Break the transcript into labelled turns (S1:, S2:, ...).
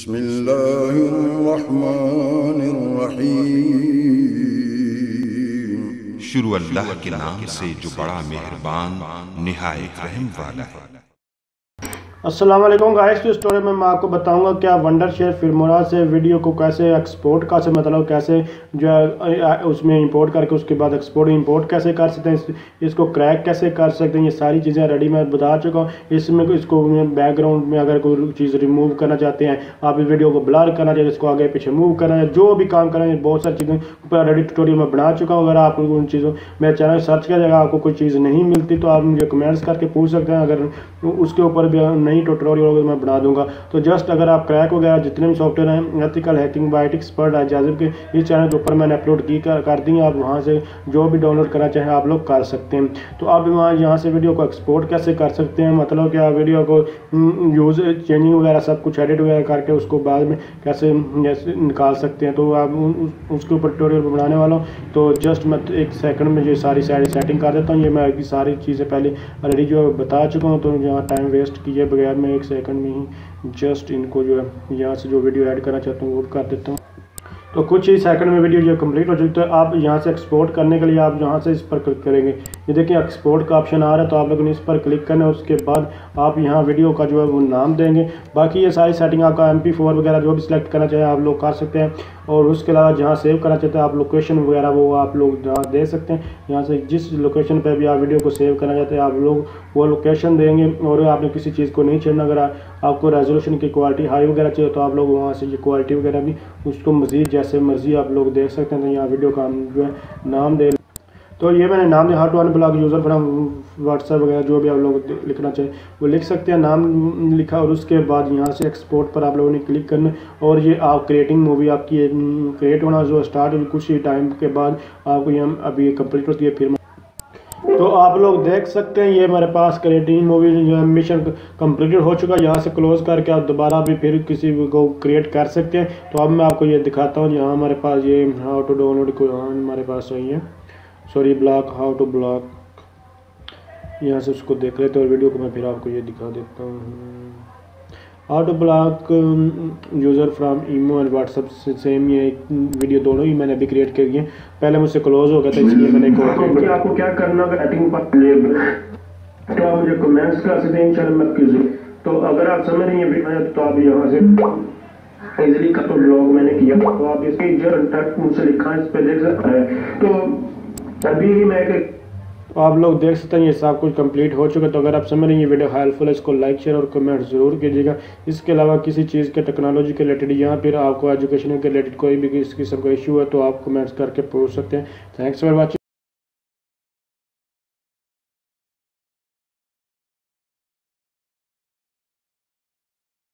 S1: बिस्मिल्लाहिर्रहमानिर्रहीम। शुरू अल्लाह के नाम से जो बड़ा मेहरबान निहायत रहम वाला है।
S2: अस्सलाम वालेकुम गाइस, इस स्टोरी में मैं आपको बताऊंगा कि आप वंडरशेयर फिल्मोरा से वीडियो को कैसे एक्सपोर्ट का से मतलब कैसे जो है उसमें इंपोर्ट करके उसके बाद एक्सपोर्ट इंपोर्ट कैसे कर सकते हैं, इसको क्रैक कैसे कर सकते हैं। ये सारी चीज़ें रेडी मैं बता चुका हूँ। इसमें इसको बैकग्राउंड में अगर कोई चीज़ रिमूव करना चाहते हैं, आप इस वीडियो को ब्लर करना चाहिए, इसको आगे पीछे मूव करना है, जो भी काम करना है, बहुत सारी चीज़ें ऊपर रेडी ट्यूटोरियल में बना चुका हूँ। अगर आप उन चीज़ों मेरे चैनल सर्च करिएगा, आपको कोई चीज़ नहीं मिलती तो आप मुझे कमेंट्स करके पूछ सकते हैं। अगर उसके ऊपर भी नई ट्यूटोरियल मैं बना दूंगा। तो जस्ट अगर आप क्रैक वगैरह जितने भी सॉफ्टवेयर हैं, ethical hacking bye expert Jazib के इस चैनल के ऊपर मैंने अपलोड की कर दी है। आप वहां से जो भी डाउनलोड करना चाहें आप लोग कर सकते हैं। तो आप यहाँ से वीडियो को एक्सपोर्ट कैसे कर सकते हैं, मतलब कि आप वीडियो को यूज चेंजिंग वगैरह सब कुछ एडिट वगैरह करके उसको बाद में कैसे निकाल सकते हैं, तो आप उसके ऊपर ट्यूटोरियल बनाने वाला हूँ। तो जस्ट मैं एक सेकंड में जो सारी सेटिंग कर देता हूँ। ये मैं अभी सारी चीज़ें पहले ऑलरेडी जो बता चुका हूँ, तो यहाँ टाइम वेस्ट किए बगैर मैं एक सेकंड में ही जस्ट इनको जो है यहाँ से जो वीडियो ऐड करना चाहता हूँ वो कर देता हूँ। तो कुछ ही सेकंड में वीडियो जो कंप्लीट हो चुकी है। तो आप यहाँ से एक्सपोर्ट करने के लिए आप यहाँ से इस पर क्लिक करेंगे, ये देखिए एक्सपोर्ट का ऑप्शन आ रहा है, तो आप लोगों ने इस पर क्लिक करना है। उसके बाद आप यहाँ वीडियो का जो है वो नाम देंगे। बाकी ये सारी सेटिंग आपका MP4 वगैरह जो भी सिलेक्ट करना चाहें आप लोग कर सकते हैं। और उसके अलावा जहाँ सेव करना चाहते हैं आप लोकेशन वगैरह वो आप लोग जहाँ दे सकते हैं। यहाँ से जिस लोकेशन पर भी आप वीडियो को सेव करना चाहते हैं आप लोग वो लोकेशन देंगे। और आपने किसी चीज़ को नहीं छेड़ना, अगर आपको रेजोल्यूशन की क्वालिटी हाई वगैरह चाहिए तो आप लोग वहाँ से ये क्वालिटी वगैरह भी उसको मज़ीद जैसे मर्जी आप लोग देख सकते हैं। तो यहाँ वीडियो का जो है नाम दे, तो ये मैंने नाम दिया how to unblock user from WhatsApp वगैरह जो भी आप लोग लिखना चाहिए वो लिख सकते हैं। नाम लिखा और उसके बाद यहाँ से एक्सपोर्ट पर आप लोगों ने क्लिक करना और ये आप क्रिएटिंग मूवी आपकी क्रिएट होना जो स्टार्ट कुछ ही टाइम के बाद आपको यहाँ अभी कंप्लीट होती है। फिर तो आप लोग देख सकते हैं ये मेरे पास क्रिएटिंग मूवी जो है मिशन कंप्लीटेड हो चुका है। यहाँ से क्लोज करके आप दोबारा भी फिर किसी को क्रिएट कर सकते हैं। तो अब मैं आपको ये दिखाता हूँ। यहाँ हमारे पास ये हाउ टू डाउनलोड को हमारे पास वही है, sorry block how to block, यहाँ से उसको देख लेते हैं और वीडियो को मैं फिर आपको ये दिखा देता हूँ। How to block user from imo and WhatsApp से सेम ये वीडियो दोनों ही मैंने अभी क्रिएट कर दिए। पहले मुझसे क्लोज हो गया था इसलिए मैंने आपको क्या करना है सेटिंग पर तो आप मुझे कमेंट्स कर सकते हैं इंशाल्लाह मैं कीजिए। तो अगर आप समझ रही हैं तो आप यहाँ से इजीली कपल ब्लॉग मैंने किया तो आप इसकी जो तक मुझसे लिखा इस पे देख सकते हैं। तो अभी ही मैं आप लोग देख सकते हैं ये सब कुछ कंप्लीट हो चुका है। तो अगर आप समझ रहे हैं ये वीडियो हेल्पफुल है इसको लाइक शेयर और कमेंट ज़रूर कीजिएगा। इसके अलावा किसी चीज़ के टेक्नोलॉजी के रिलेटेड या फिर आपको एजुकेशन के रिलेटेड कोई भी किस किस्म का इशू है तो आप कमेंट्स करके पूछ सकते हैं। Thanks for watching.